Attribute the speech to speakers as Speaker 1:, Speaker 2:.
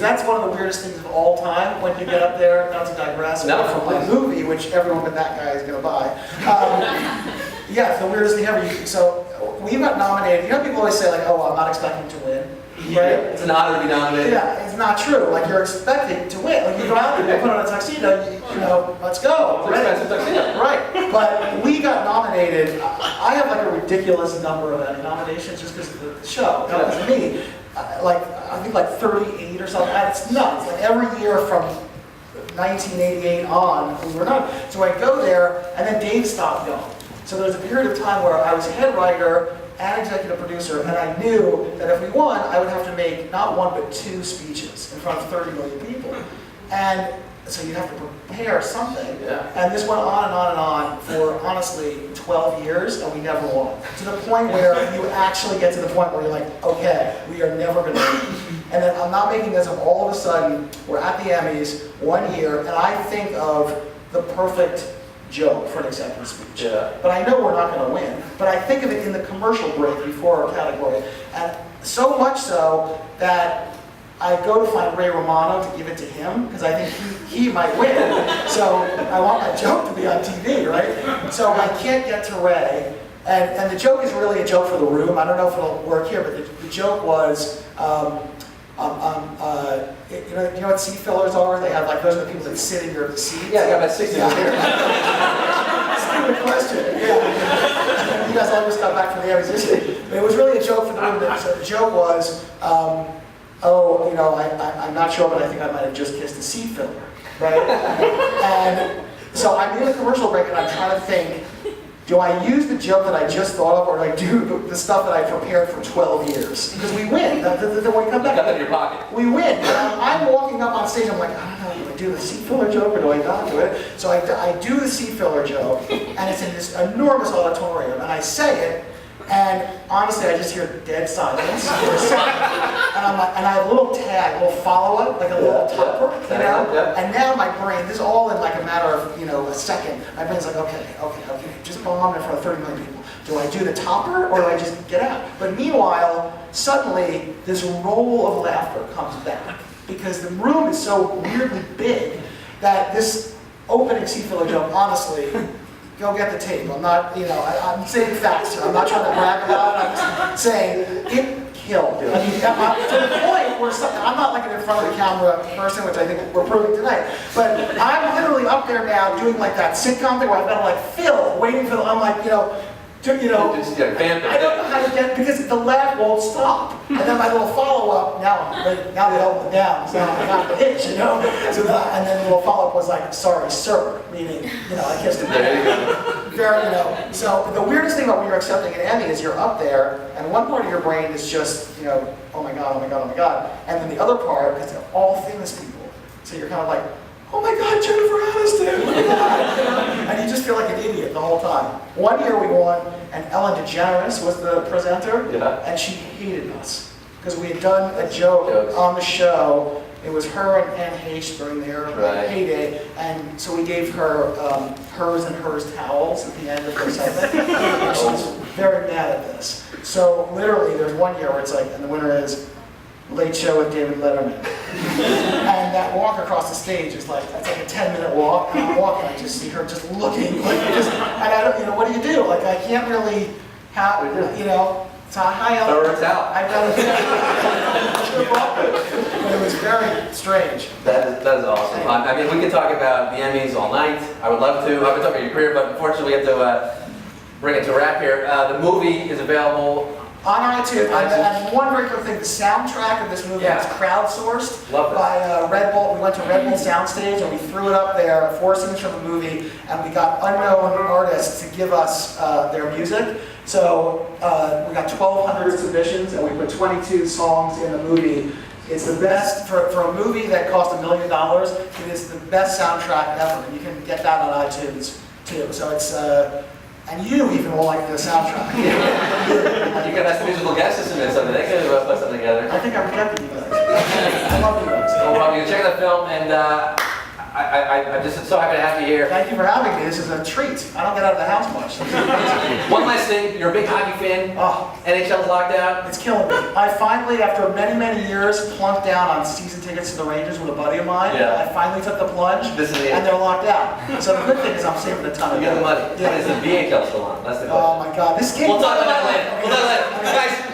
Speaker 1: that's one of the weirdest things of all time when you get up there, not to digress, from a movie, which everyone but that guy is going to buy. Yeah, it's the weirdest thing ever. So we got nominated. You know, people always say, like, oh, well, I'm not expecting to win. Right?
Speaker 2: It's an honor to be nominated.
Speaker 1: Yeah, it's not true. Like, you're expecting to win. Like, you go out there, you put on a tuxedo, you know, let's go.
Speaker 2: It's expensive tuxedo.
Speaker 1: Right. But we got nominated. I have like a ridiculous number of Emmy nominations just because of the show. That was me. Like, I think like 38 or something. It's nuts. Like, every year from 1988 on, we were not. So I go there, and then Dave stopped going. So there was a period of time where I was head writer and executive producer, and I knew that if we won, I would have to make not one but 2 speeches in front of 30 million people. And so you have to prepare something.
Speaker 2: Yeah.
Speaker 1: And this went on and on and on for, honestly, 12 years, and we never won. To the point where you actually get to the point where you're like, okay, we are never going to win. And then I'm not making this up, all of a sudden, we're at the Emmys one year, and I think of the perfect joke for an acceptance speech.
Speaker 2: Yeah.
Speaker 1: But I know we're not going to win. But I think of it in the commercial break before our category. And so much so that I go to find Ray Romano to give it to him, because I think he might win. So I want my joke to be on TV, right? So I can't get to Ray. And the joke is really a joke for the room. I don't know if it'll work here, but the joke was, you know what seat fillers are? They have, like, those are the people that sit in your seat.
Speaker 2: Yeah, I got about 60 here.
Speaker 1: Stupid question. Yeah. You guys all just got back from the Emmys. But it was really a joke for the room. So the joke was, oh, you know, I'm not sure, but I think I might have just kissed a seat filler, right? And so I'm in the commercial break, and I'm trying to think, do I use the joke that I just thought of, or do I do the stuff that I prepared for 12 years? Because we win. Then when we come back,
Speaker 2: you got that in your pocket.
Speaker 1: We win. And I'm walking up on stage, I'm like, I don't know, do I do the seat filler joke or do I not do it? So I do the seat filler joke, and it's in this enormous auditorium, and I say it, and honestly, I just hear dead silence for a second. And I'm like, and I have a little tag, a little follow-up, like a little topper, you know? And now my brain, this is all in like a matter of, you know, a second. My brain's like, okay, just bomb in front of 30 million people. Do I do the topper or do I just get out? But meanwhile, suddenly, this roll of laughter comes back because the room is so weirdly big that this opening seat filler joke, honestly, go get the tape. I'm not, you know, I'm saying facts here. I'm not trying to brag about it. I'm just saying it killed. I mean, to the point where I'm not like an in front of the camera person, which I think we're proving tonight. But I'm literally up there now doing like that sitcom thing where I've got to like fill, waiting for the, I'm like, I don't know how to get, because the laugh won't stop. And then my little follow-up, now they hold it down, so I got the hitch, you know? So and then the little follow-up was like, sorry, sir, meaning, I kissed him.
Speaker 2: There you go.
Speaker 1: Very, so the weirdest thing about when you're accepting an Emmy is you're up there, and one part of your brain is just, oh my God, oh my God, oh my God. And then the other part, because they're all famous people. So you're kind of like, oh my God, Jennifer Aniston, look at that! And you just feel like an idiot the whole time. One year we won, and Ellen DeGeneres was the presenter, and she hated us. Because we had done a joke on the show. It was her and Anne Heche during their heyday, and so we gave her hers and hers towels at the end of her segment. She was very mad at this. So literally, there's one year where it's like, and the winner is Late Show with David Letterman. And that walk across the stage is like, it's like a 10-minute walk, and I'm walking, I just see her just looking, like, and I don't, what do you do? Like, I can't really have, so
Speaker 2: Thurs out.
Speaker 1: I but it was very strange.
Speaker 2: That is awesome. I mean, we could talk about the Emmys all night. I would love to. I would talk about your career, but unfortunately we have to bring it to a wrap here. The movie is available
Speaker 1: on iTunes. And one very quick thing, the soundtrack of this movie was crowdsourced by Red Bull. We went to Red Bull Soundstage and we threw it up there, 4 scenes from the movie, and we got unknown artists to give us their music. So we got 1,200 submissions and we put 22 songs in the movie. It's the best, for a movie that cost $1 million, it is the best soundtrack ever. You can get that on iTunes too. So it's, and you even will like the soundtrack.
Speaker 2: You can ask the musical guests to submit something. They can put something together.
Speaker 1: I think I rejected you guys. I love you guys.
Speaker 2: No problem. You can check out the film, and I'm just so happy to have you here.
Speaker 1: Thank you for having me. This is a treat. I don't get out of the house much. So this is amazing.
Speaker 2: One last thing, you're a big hockey fan.
Speaker 1: Oh,
Speaker 2: NHL's locked out.
Speaker 1: it's killing me. I finally, after many, many years, plunked down on season tickets to the Rangers with a buddy of mine.
Speaker 2: Yeah.
Speaker 1: I finally took the plunge,
Speaker 2: This is it.
Speaker 1: and they're locked out. So the good thing is I'm saving a ton of
Speaker 2: You got the money.
Speaker 1: Yeah.
Speaker 2: Is the VHL still on? That's the question.
Speaker 1: Oh my God, this game.
Speaker 2: We'll talk about that later. We'll talk about that later. Guys,